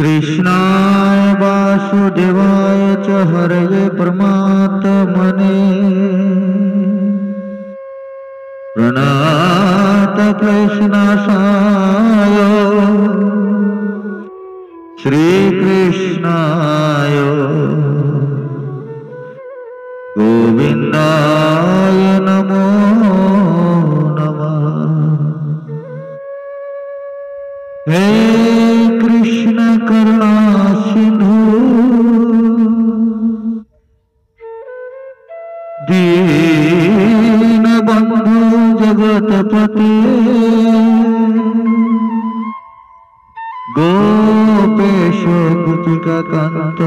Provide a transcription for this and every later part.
कृष्णाय वासुदेवाय च हरये परमात्मने प्रणत कृष्णाय श्रीकृष्णाय गोविन्दाय नमो नमः। हे कृष्ण करुणा सिंधु दीन बंधु जगतपते गोपेश गोपिका कांत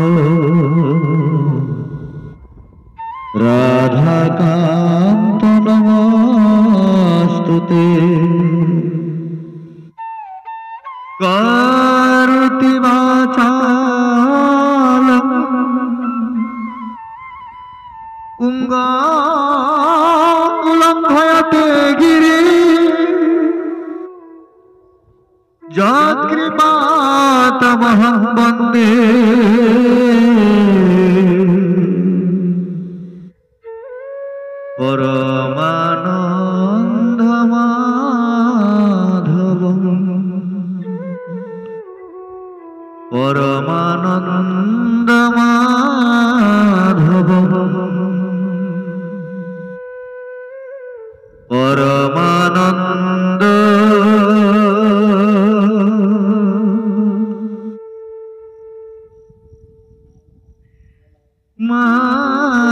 राधा कांत नमोस्तुते। करोति वाचालं पुंगांगुलं भयते गिरिं यत्कृपातमहं वन्दे परमानंद माधवम् परमानंद माधवम्।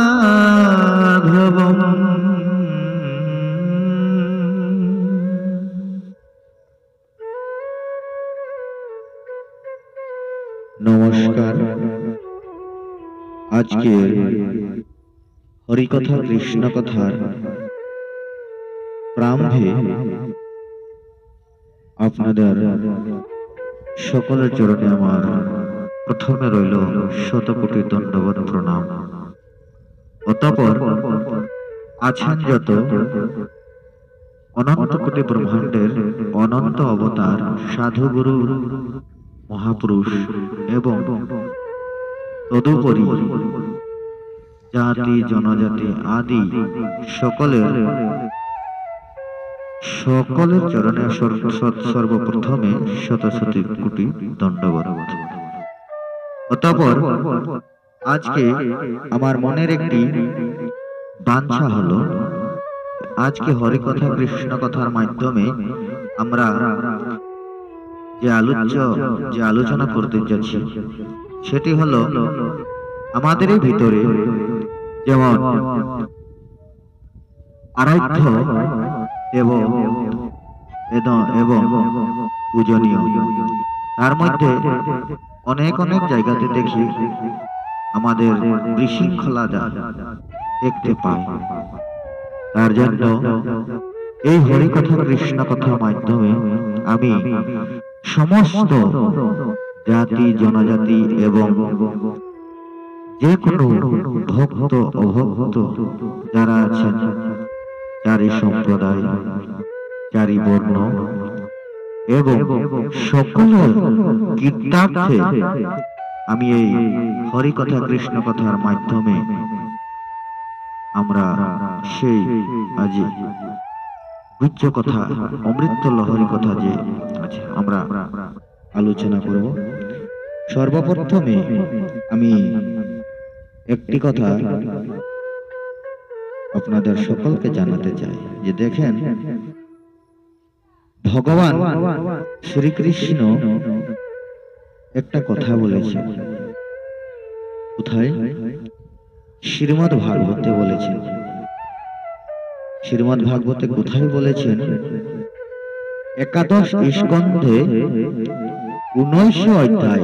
नमस्कार। आज के हरिकथा कृष्ण कथार प्रारंभे आपनादेर सकलेर चरणे आमार प्रथमे रइल शतकोटी दंडवत प्रणाम। अतःपर आছেন যত अनंत कोटि ब्रह्मांडेर अनंत अवतार साधु गुरु महापुरुष एवं तदुपरि जाति जनजाति आदि सकलेर चरणे सर्वप्रथमे शत शत कोटि दंडवत। अतःपर आज के आमार मनेर एकटी बांछा हलो आज के हरिकथा कृष्ण कथार माध्यमे आमरा যে আলোচনা করতে যাচ্ছি সেটি হলো আমাদের ভিতরে যেমন আরাধ্য এবং পূজনীয় তার মধ্যে অনেক জায়গাতে দেখি আমাদের বিশৃঙ্খলা দেখতে পাই। তার জন্য এই হরিকথা কৃষ্ণ কথার মাধ্যমে আমি समस्त जाति जनजाति एवं जे कोनो भक्त अभक्त जारा आछेन चारि सम्प्रदाय चारि वर्ण एवं सकलेर कीर्तार्थे आमी एई हरिकथा कृष्ण कथार माध्यमे आमरा सेई आज गुच्छ कथा अमृत लहरी कथा जे आमरा आलोचना करब। सर्वप्रथमे आमी एकटी कथा आपनादेर सकलके जानाते चाই जे देखें भगवान श्रीकृष्ण एकटा कथा बोलेছেন। কোথায়? শ্রীমদ্ ভাগবতে বলেছেন। श्रीमद् भागवते कोথায় বলেছেন? एकादश स्कंधे 19 अध्याय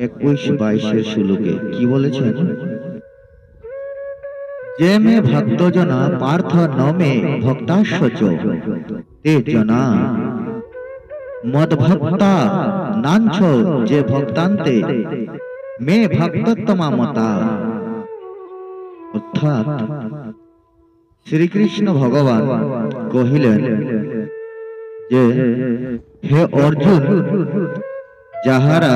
21-22 श्लोके की बोलेছেন? जे मे भक्तजना पार्थ न मे भक्ताश्च ते जना मद्भक्ता नांच जे भक्तान्ते मे भक्तत्तमा मता। अर्थात श्रीकृष्ण भगवान कहिलेन जे हे अर्जुन যাহারা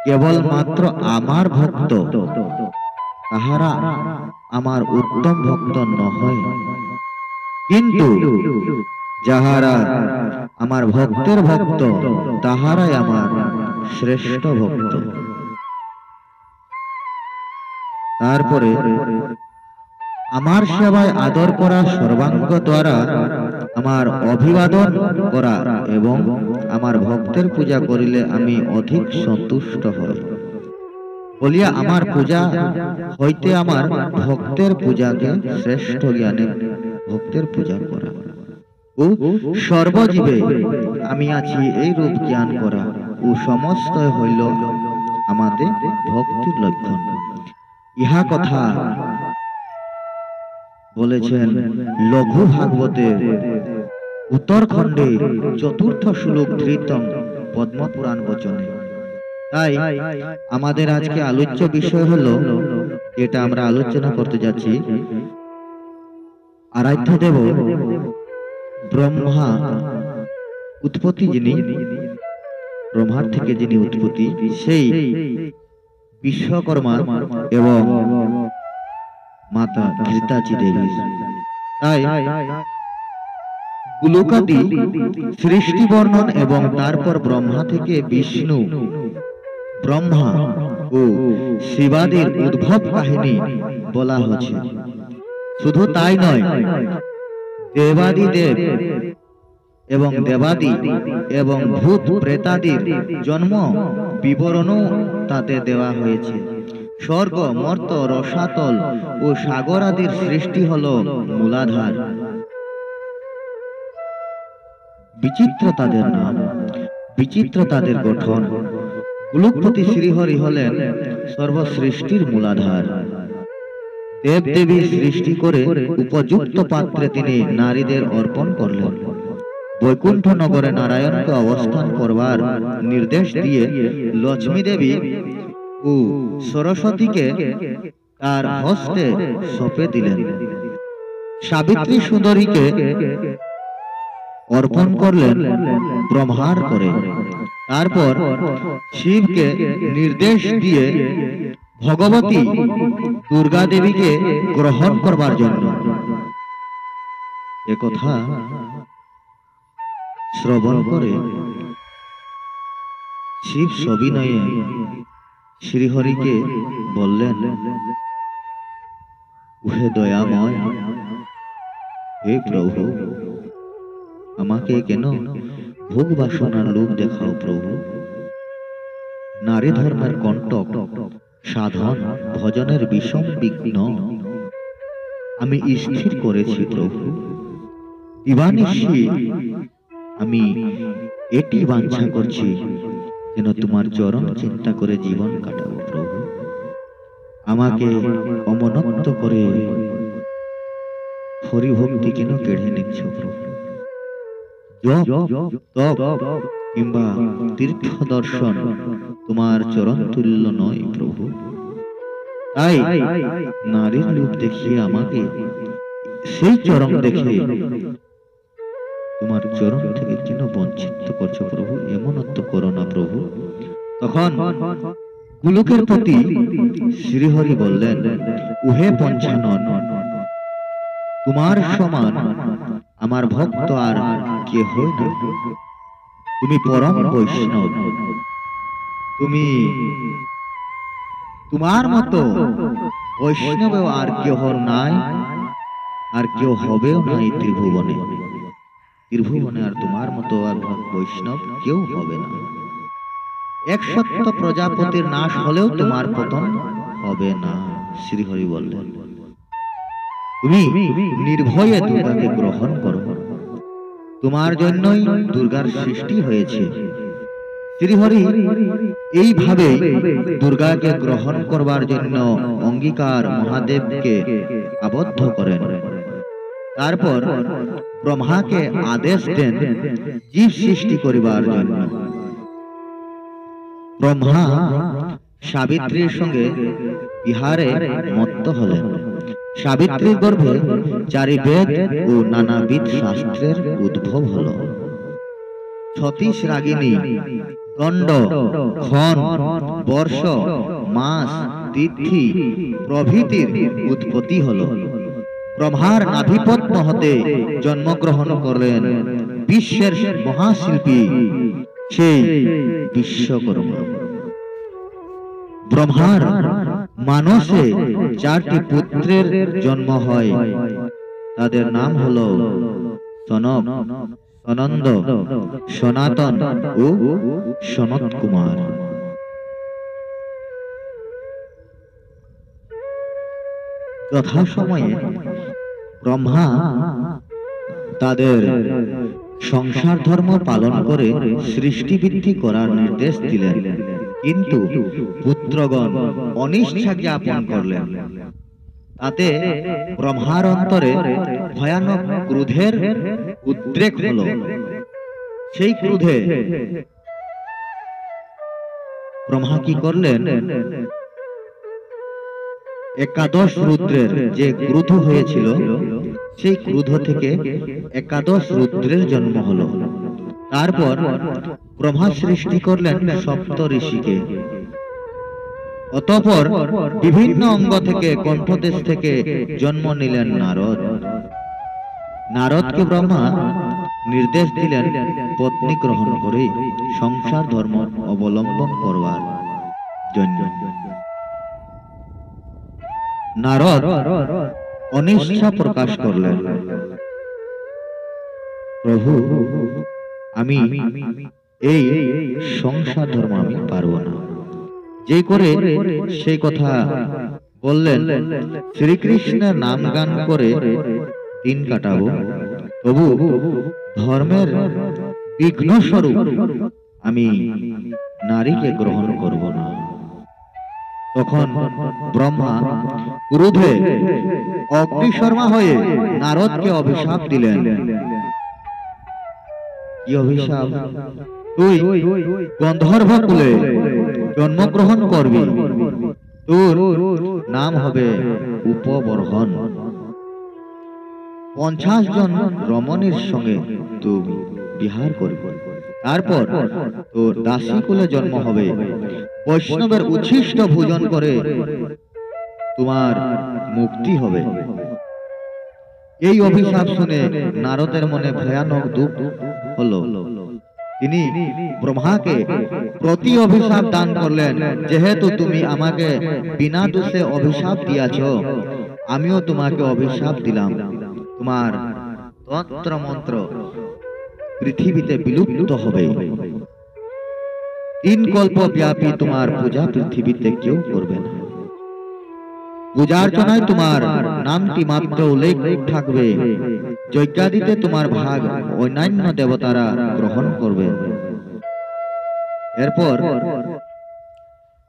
কেবলমাত্র আমার ভক্ত, তাহারা আমার উত্তম ভক্ত নয়, কিন্তু যাহারা আমার ভক্তের ভক্ত, তাহারাই আমার শ্রেষ্ঠ ভক্ত। তারপরে আমার সেবায় আদর করা, সর্বাঙ্গ দ্বারা আমার অভিবাদন করা এবং আমার ভক্তের পূজা করিলে আমি অধিক সন্তুষ্ট হই বলিয়া আমার পূজা হইতে আমার ভক্তের পূজাকে শ্রেষ্ঠ জ্ঞানে ভক্তের পূজা করা ও সর্বজীবে আমি আছি এই রূপ জ্ঞান করা ও সমস্ত হইল আমাদের ভক্তির লক্ষণ। ইহা কথা বলেছেন লঘু ভাগবতের উত্তরখণ্ডে চতুর্থ শ্লোক ধৃতম পদ্মপুরাণ বচনে। তাই আমাদের আজকে আলোচ্য বিষয় হলো, যেটা আমরা আলোচনা করতে যাচ্ছি, আরাধ্য দেব ব্রহ্মা উৎপত্তি, যিনি ব্রহ্মার থেকে যিনি উৎপত্তি, সেই বিশ্বকর্মা এবং মাতা ঘৃতাচি দেবী। তাই গুলোকাদি সৃষ্টি বর্ণন এবং তারপর ব্রহ্মা থেকে বিষ্ণু, ব্রহ্মা ও শিবাদির উদ্ভব কাহিনী বলা হচ্ছে। শুধু তাই নয়, দেবাদি দেব এবং দেবাদি এবং ভূত প্রেতাদির জন্ম বিবরণও তাতে দেওয়া হয়েছে। স্বর্গ, মর্ত, রসাতল ও সাগর আদির সৃষ্টি হল মূলাধার। বিচিত্র তাদের নাম, বিচিত্র তাদের গঠন। গোলকপতি শ্রীহরি হলেন সর্বসৃষ্টির মূলাধার। দেব দেবী সৃষ্টি করে উপযুক্ত পাত্রে তিনি নারীদের অর্পণ করলেন। বৈকুণ্ঠ নগরে নারায়ণকে অবস্থান করবার নির্দেশ দিয়ে লক্ষ্মী দেবী ও সরস্বতীকে তার হস্তে সঁপে দিলেন। সাবিত্রী সুন্দরীকে অর্পণ করলেন ব্রহ্মার করে। তারপর শিবকে নির্দেশ দিয়ে ভগবতী দুর্গা দেবীকে গ্রহণ করবার জন্য। একথা শ্রবণ করে শিব সবিনয়ে শ্রীহরিকে বললেন, হে দয়াময়, হে প্রভু, আমাকে কেন ভোগ বাসনার লোভ দেখাও প্রভু। নারী ধর্মের কণ্টক, সাধন ভজনের বিষম বিঘ্ন আমি স্থির করেছি প্রভু। দিবানিশি আমি এটি বাঞ্ছা করছি, যেন তোমার চরণ চিন্তা করে জীবন কাটাবো প্রভু। আমাকে অমনত্ব করে হরিভক্তি কেন কেড়ে নিচ্ছ প্রভু? কিংবা তীর্থ দর্শন তোমার চরণ তুল্য নয় প্রভু। তাই নারীর রূপ দেখিয়ে আমাকে সেই চরণ দেখে তোমার চরণ থেকে কেন বঞ্চিত করছো প্রভু? এমনত্ব করো না প্রভু। তখন গোলকের প্রতি শ্রীহরি বললেন, উহে পঞ্চানন, তোমার সমান আমার ভক্ত আর কেহ না। তুমি পরম বৈষ্ণব, তুমি তোমার মতো বৈষ্ণব আর কেহ নাই, আর কেউ হবেও না এই ত্রিভুবনে। ত্রিভুবনে আর তোমার মতো আর বৈষ্ণব কেউ হবে না। এক সত্য প্রজাপতির নাশ হলেও তোমার পতন হবে না। শ্রীহরি বললেন, তুমি নির্ভয়ে দুর্গাকে গ্রহণ করো, তোমার জন্যই দুর্গার সৃষ্টি হয়েছে। শ্রীহরি এইভাবে দুর্গাকে গ্রহণ করবার জন্য অঙ্গীকার মহাদেবকে আবদ্ধ করেন। তারপর ব্রহ্মাকে আদেশ দেন জীব সৃষ্টি করিবার জন্য। ব্রহ্মা সাবিত্রীর সঙ্গে বিহারে মত্ত হলেন। সাবিত্রীর গর্ভে চারি বেদ ও নানাবিধ শাস্ত্রের উদ্ভব হল। 36 রাগিনী দণ্ড, ক্ষণ, বর্ষ, মাস, তিথি প্রভৃতির উৎপত্তি হল। ব্রহ্মার নাভিপদ্ম হতে জন্মগ্রহণ করলেন বিশ্বের মহাশিল্পী সেই বিশ্বকর্মা। ব্রহ্মার মানসে 4টি পুত্রের জন্ম হয়। তাদের নাম হল সনক, সনন্দ, সনাতন ও সনত কুমার। যথাসময়ে ব্রহ্মা তাদের সংসার ধর্ম পালন করে সৃষ্টি বৃদ্ধি করার নির্দেশ দিলেন, কিন্তু পুত্রগণ অনিচ্ছা জ্ঞাপন করলেন। তাতে ব্রহ্মার অন্তরে ভয়ানক ক্রোধের উদ্রেক হল। সেই ক্রোধে ব্রহ্মা কি করলেন, একাদশ রুদ্রের যে ক্রোধ হয়েছিল সেই ক্রোধ থেকে একাদশ রুদ্রের জন্ম হলো। তারপর ব্রহ্মা সৃষ্টি করলেন সপ্ত ঋষিকে। অতঃপর বিভিন্ন অঙ্গ থেকে, কণ্ঠদেশ থেকে জন্ম নিলেন নারদ। নারদকে ব্রহ্মা নির্দেশ দিলেন পত্নী গ্রহণ করে সংসার ধর্ম অবলম্বন করবার জন্য। নারদ অনিচ্ছা প্রকাশ করলেন, প্রভু, আমি এই সংসার ধর্ম আমি পারব না। যে করে সেই কথা বললেন, শ্রীকৃষ্ণের নাম গান করে দিন কাটাবো, তবু ধর্মের বিঘ্ন স্বরূপ আমি নারীকে গ্রহণ করব না। তখন ব্রহ্মা ক্রোধে অগ্নিশর্মা হয়ে নারদকে অভিশাপ দিলেন। কি অভিশাপ? তুই গন্ধর্ব কুলে জন্মগ্রহণ করবি, তোর নাম হবে উপবর্হন। 50 জন রমণীর সঙ্গে তুই বিহার করবি। তারপর তোর দাসী কুলে জন্ম হবে, বৈষ্ণবের উচ্ছিষ্ট ভোজন করে তোমার মুক্তি হবে। এই অভিশাপ শুনে নারদের মনে ভয়ানক দুঃখ হলো। তিনি ব্রহ্মাকে প্রতি অভিশাপ দান করলেন, যেহেতু তুমি আমাকে বিনা দোষে অভিশাপ দিয়াছ, আমিও তোমাকে অভিশাপ দিলাম। তোমার তন্ত্র মন্ত্র পৃথিবীতে বিলুপ্ত হবে। 3 কল্প ব্যাপী তোমার পূজা পৃথিবীতে কেউ করবে না। পূজার্চনায় তোমার নামটি মাত্র উল্লেখ থাকবে। যজ্ঞাদিতে তোমার ভাগ অন্যান্য দেবতারা গ্রহণ করবে। এরপর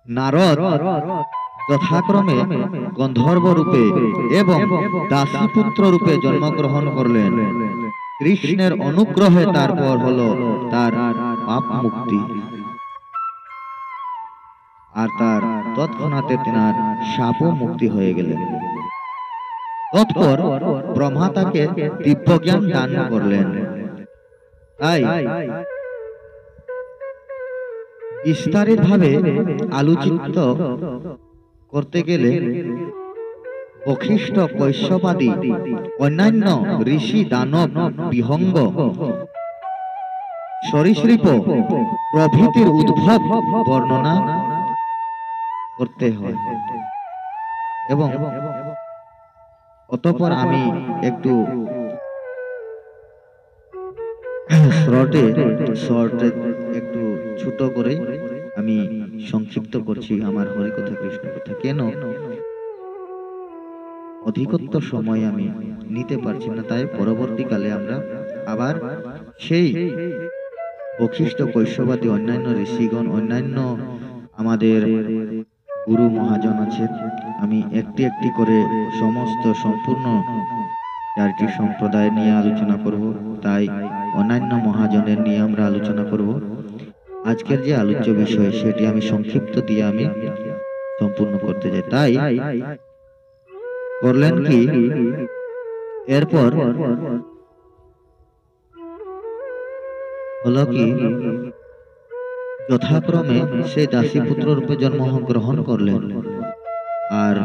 নারদ যথাক্রমে গন্ধর্ব রূপে এবং দাসী পুত্র রূপে জন্মগ্রহণ করলেন। কৃষ্ণের অনুগ্রহে তারপর হলো তার পাপ মুক্তি, আর তার তৎক্ষণাতে তেনার শাপও মুক্তি হয়ে গেলেন। তৎপর ব্রহ্মা তাকে দিব্যজ্ঞান দান করলেন। তাই বিস্তারিত ভাবে আলোচিত করতে গেলে বশিষ্ঠ, কৈশ্যবাদী, অন্যান্য ঋষি, দানব, বিহঙ্গ, সরীসৃপ প্রভৃতির উদ্ভব বর্ণনা করতে হয়। এবং অতঃপর আমি একটু শর্টে একটু ছোট করে আমি সংক্ষিপ্ত করছি আমার হরিকথা কৃষ্ণ কথা। কেন অধিকতর সময় আমি নিতে পারছি না, তাই পরবর্তীকালে আমরা আবার সেই বশিষ্ঠ, কৈশ্যবাদী, অন্যান্য ঋষিগণ, অন্যান্য আমাদের গুরু মহাজন আছে, আমি একটি একটি করে সমস্ত সম্পূর্ণ 4টি সম্প্রদায় নিয়ে আলোচনা করব। তাই অন্যান্য মহাজনের নিয়ে আমরা আলোচনা করব। আজকের যে আলোচ্য বিষয় সেটি আমি সংক্ষিপ্ত দিয়ে আমি সম্পূর্ণ করতে যাই। তাই করলেন কি, এরপর হলো কি, যথাক্রমে সেই দাসীপুত্র রূপে জন্মগ্রহণ করলেন। আর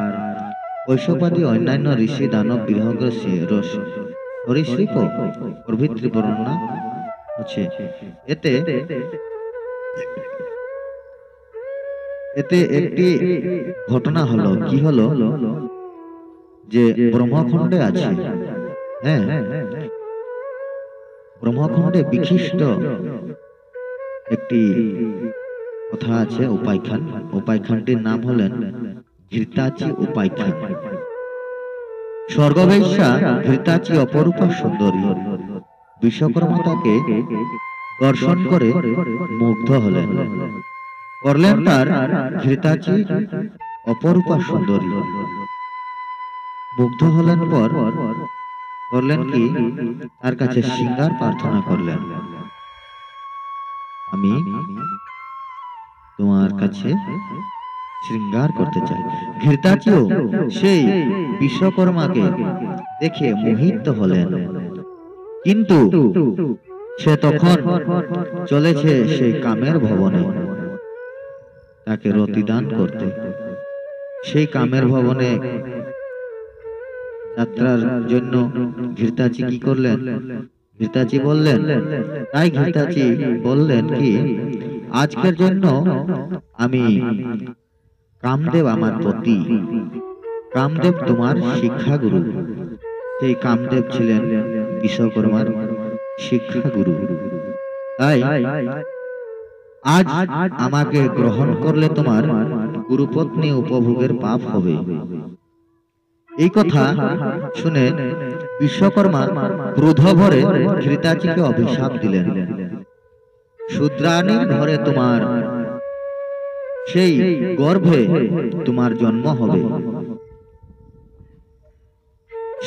কৈশবাদী অন্যান্য ঋষি দানব বৃহগ্রসী সরীসৃপ প্রভৃতি বর্ণনা হচ্ছে। এতে একটি ঘটনা হলো, কি হলো, যে ব্রহ্মখণ্ডে আছে, হ্যাঁ, ব্রহ্মখণ্ডে বিশিষ্ট একটি কথা আছে, উপাখ্যান। উপাখ্যানটির নাম হলেন ঘৃতাচি উপাখ্যান। স্বর্গবেশ্যা ঘৃতাচি অপরূপা সুন্দরী। বিশ্বকর্মা তাকে দর্শন করে মুগ্ধ হলেন, করলেন তার ঘৃতাচি অপরূপা সুন্দরী। মুগ্ধ হলেন পর করলেন কি, তার কাছে শৃঙ্গার প্রার্থনা করলেন, আমি তোমার কাছে শৃঙ্গার করতে চাই। ঘৃতাচিও সেই বিশ্বকর্মাকে দেখে মোহিত হলেন, কিন্তু সে তখন চলেছে সেই কামের ভবনে তাকে রতিদান করতে। সেই কামের ভবনে যাত্রার জন্য ঘৃতাচি কি করলেন, ঘৃতাচি বললেন, তাই ঘৃতাচি বললেন কি, আজকের জন্য আমি কামদেব আমার পতি, কামদেব তোমার শিক্ষাগুরু। সেই কামদেব ছিলেন বিশ্বকর্মার শিক্ষাগুরু। তাই আজ আমাকে গ্রহণ করলে তোমার গুরুপত্নী উপভোগের পাপ হবে। এই কথা শুনে বিশ্বকর্মা ক্রোধ ভরে ঘৃতাচিকে অভিশাপ দিলেন, শূদ্রাণীর ঘরে তোমার সেই গর্ভে তোমার জন্ম হবে।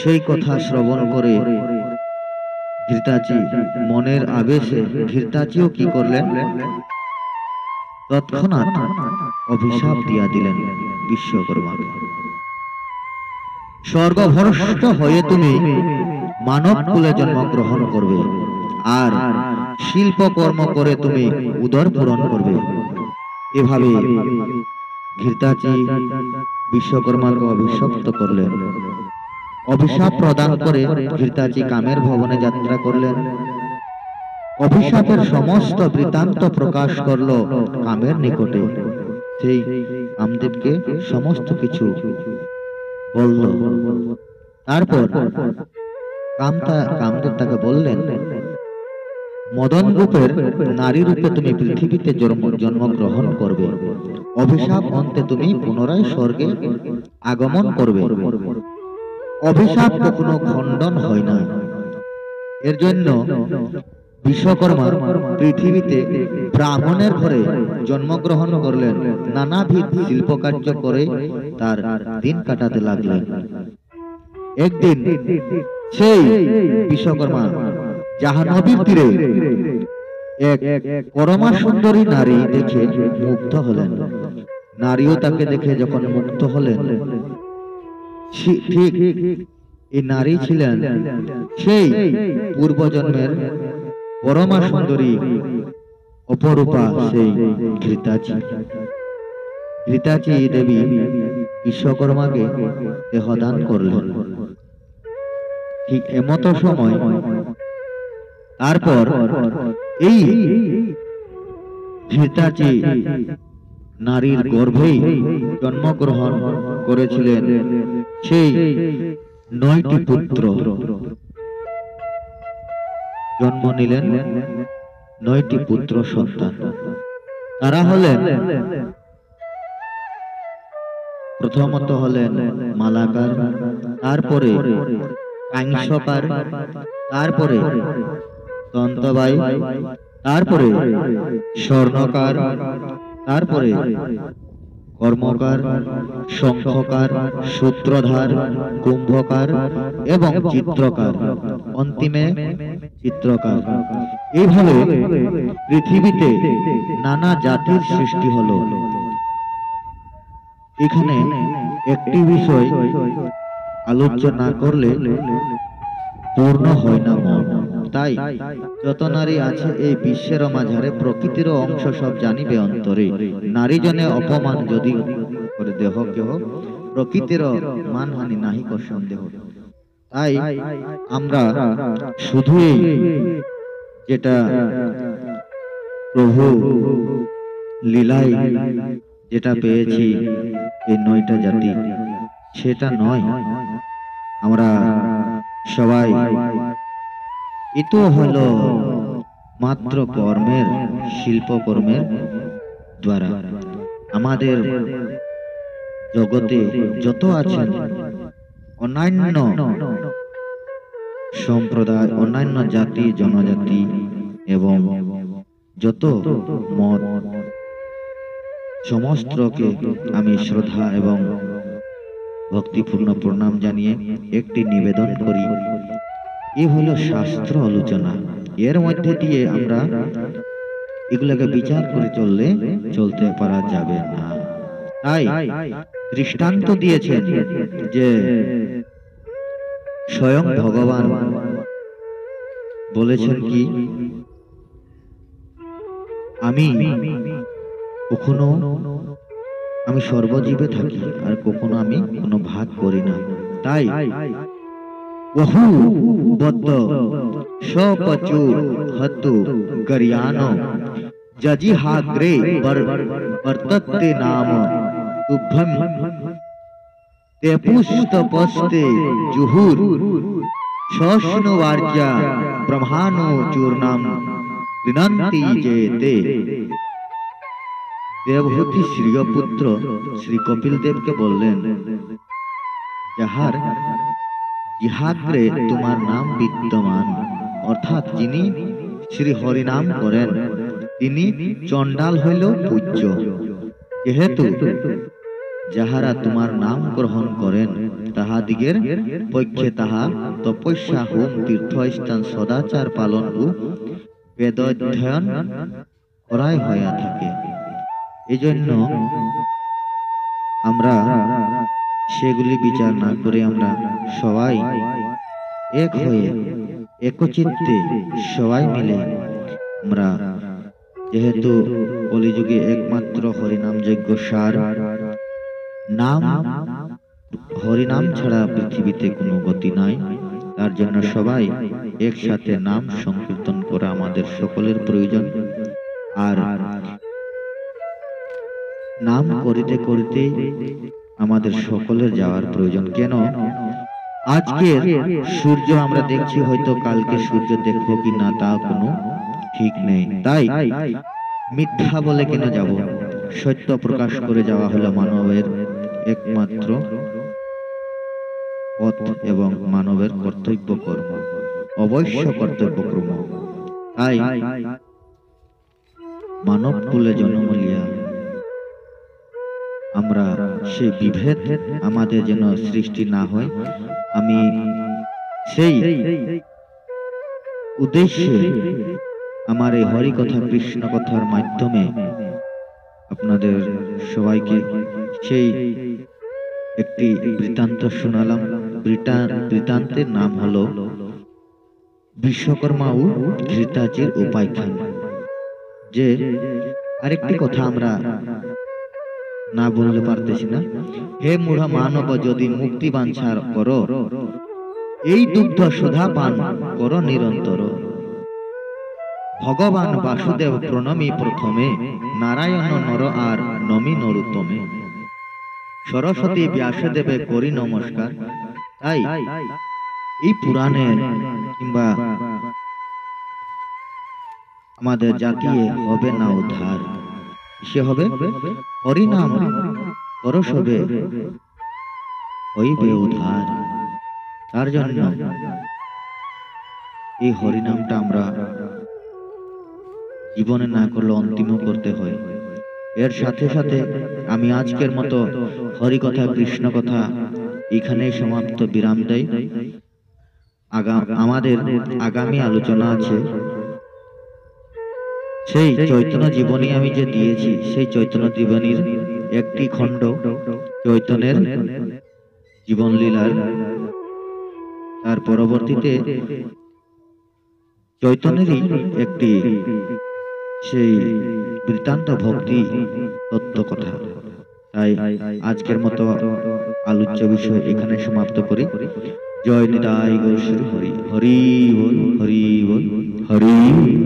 সেই কথা শ্রবণ করে ঘৃতাচি মনের আবেশে ঘৃতাচিও কি করলেন, তৎক্ষণাৎ অভিশাপ দিয়া দিলেন বিশ্বকর্মাকে, স্বর্গভ্রষ্ট হয়ে তুমি মানব কুলে জন্মগ্রহণ করবে, আর শিল্পকর্ম করে তুমি উদর পূরণ করবে। এভাবে ঘৃতাচি বিশ্বকর্মাকে অভিশপ্ত করলেন। অভিশাপ প্রদান করে ঘৃতাচি কামের ভবনে যাত্রা করলেন। অভিশাপের সমস্ত বৃত্তান্ত প্রকাশ করল কামের নিকটে। সেই কামদেবকে সমস্ত কিছু বলল। তারপর কামদেব তাকে বললেন, মদন রূপের নারী রূপে তুমি পৃথিবীতে জন্মগ্রহণ করবে। অভিশাপ অন্তে তুমি পুনরায় স্বর্গে আগমন করবে। অভিশাপ কখনো খণ্ডন হয় না। এর জন্য বিশ্বকর্মা পৃথিবীতে ব্রাহ্মণের ঘরে জন্মগ্রহণ করলেন। নানাবিধ শিল্প কার্য করে তার দিন কাটাতে লাগলেন। একদিন সেই বিশ্বকর্মা জাহ্নবীর তীরে এক পরমা সুন্দরী নারী দেখে মুগ্ধ হলেন। নারীও তাকে দেখে যখন মুগ্ধ হলেন, ঠিক এই নারী ছিলেন সেই পূর্বজন্মের পরমা সুন্দরী অপরূপা সেই ঘৃতাচি। ঘৃতাচি দেবী বিশ্বকর্মাকে দেহদান করলেন। ঠিক এমত সময় তারপর এই ঘৃতাচি নারীর গর্ভেই জন্মগ্রহণ করেছিলেন সেই 9টি পুত্র। জন্ম নিলেন 9টি পুত্র সন্তান। তারা হলেন, প্রথমত হলেন মালাকার, তারপরে কাংসকার, তারপরে দন্তবাই, তারপরে স্বর্ণকার, তারপরে কর্মকার, শঙ্খকার, সূত্রধার, কুম্ভকার এবং চিত্রকার, অন্তিমে চিত্রকার। এইভাবে পৃথিবীতে নানা জাতির সৃষ্টি হলো। এখানে একটি বিষয় আলোচনা করলে পূর্ণ হয় না মন। তাই যত নারী আছে এই বিশ্বের মাঝারে প্রকৃতির অংশ সব জানিবে অন্তরে। নারী জনে অপমান যদি করে দেহ কেহ, প্রকৃতির মানহানি নাহি কর সন্দেহ। তাই আমরা শুধুই যেটা প্রভু লীলায় যেটা পেয়েছি এই 9টা জাতি, সেটা নয়। আমরা সবাই এতো হলো মাত্র কর্মের, শিল্পকর্মের দ্বারা আমাদের জগতে যত আছেন অন্যান্য সম্প্রদায়, অন্যান্য জাতি জনজাতি এবং যত মত, সমস্তকে আমি শ্রদ্ধা এবং ভক্তিপূর্ণ প্রণাম জানিয়ে একটি নিবেদন করি। এ হলো শাস্ত্র আলোচনা। এর মধ্যে দিয়ে আমরা এগুলোকে বিচার করে চলতে পারা যাবে না। তাই দৃষ্টান্ত দিয়েছেন যে স্বয়ং ভগবান বলেছেন কি, আমি কখনো আমি সর্বজীবে থাকি আর কখনো আমি কোনো ভাগ করি না। তাই বহু বদ্ধ সপচু হতু গরিয়ানো জজিহাগ্রে বর্ততে নাম তুভ্যম তে পুস্তপস্তে জুহুর শোষ্ণুবার্যা ব্রহ্মাণো চূর্ণাম গৃণন্তি যেতে। দেবহূতি শ্রীপুত্র শ্রী কপিল দেবকে বললেন, যাহার জিহাগ্রে তোমার নাম বিদ্যমান, অর্থাৎ যিনি শ্রী হরিনাম করেন তিনি চণ্ডাল হইলেও পূজ্য। যেহেতু যাহারা তোমার নাম গ্রহণ করেন তাহাদিগের পক্ষে তাহা তপস্যা, হোম, তীর্থস্থান, সদাচার পালন ও বেদাধ্যয়ন করাই হইয়া থাকে। এই জন্য আমরা সেগুলি বিচার না করে আমরা সবাই এক হয়ে একচিত্তে সবাই মিলে আমরা, যেহেতু কলিযুগে একমাত্র হরিনাম যজ্ঞ সার, নাম হরিনাম ছাড়া পৃথিবীতে কোনো গতি নাই, তার জন্য সবাই একসাথে নাম সংকীর্তন করা আমাদের সকলের প্রয়োজন। আর নাম করিতে করিতে আমাদের সকলের যাওয়ার প্রয়োজন। কেন আজকে সূর্য আমরা দেখছি, হয়তো কালকে সূর্য দেখবো কি না তা কোনো ঠিক নেই। তাই মিথ্যা বলে কেন যাব? সত্য প্রকাশ করে যাওয়া হলো মানবের একমাত্র পথ এবং মানবের কর্তব্য কর্ম, অবশ্য কর্তব্য কর্ম। তাই মানব কুলে জন্ম লিয়া আমরা সেই বিভেদ আমাদের যেন সৃষ্টি না হয়, আমি সেই উদ্দেশ্যে আমার এই হরি কথা কৃষ্ণ কথার মাধ্যমে আপনাদের সবাইকে সেই একটি বৃত্তান্ত শোনালাম। বৃত্তান্তের নাম হলো বিশ্বকর্মা ও ঘৃতাচির উপাখ্যান। যে আরেকটি কথা আমরা না বললে পারতেছি না। হে মূঢ় মানব, যদি মুক্তি বাঞ্ছা করো, এই দুগ্ধ সুধা পান করো নিরন্তর। ভগবান বাসুদেব প্রণমী প্রথমে, নারায়ণ নর আর নমি নরুত্তমে। সরস্বতী ব্যাসদেবে করি নমস্কার। তাই এই পুরাণে কিংবা আমাদের জাতিয়ে হবে না উদ্ধার, সে হবে হরিনাম করো সবে হইবে উদ্ধার। তার জন্য এই হরিনামটা আমরা জীবনে না করলে অন্তিম করতে হয়। এর সাথে সাথে আমি আজকের মতো হরি কথা কৃষ্ণ কথা এখানেই সমাপ্ত বিরাম দেই। আমাদের আগামী আলোচনা আছে সেই চৈতন্য জীবনী আমি যে দিয়েছি, সেই চৈতন্য জীবনীর একটি খণ্ড চৈতন্যের জীবন লীলার। তার পরবর্তীতে চৈতন্যেরই একটি সেই বৃত্তান্ত ভক্তি তত্ত্ব কথা। তাই আজকের মতো আলোচ্য বিষয় এখানে সমাপ্ত করি। জয় নিতাই গৌর হরি হরি বল, হরি বল, হরি।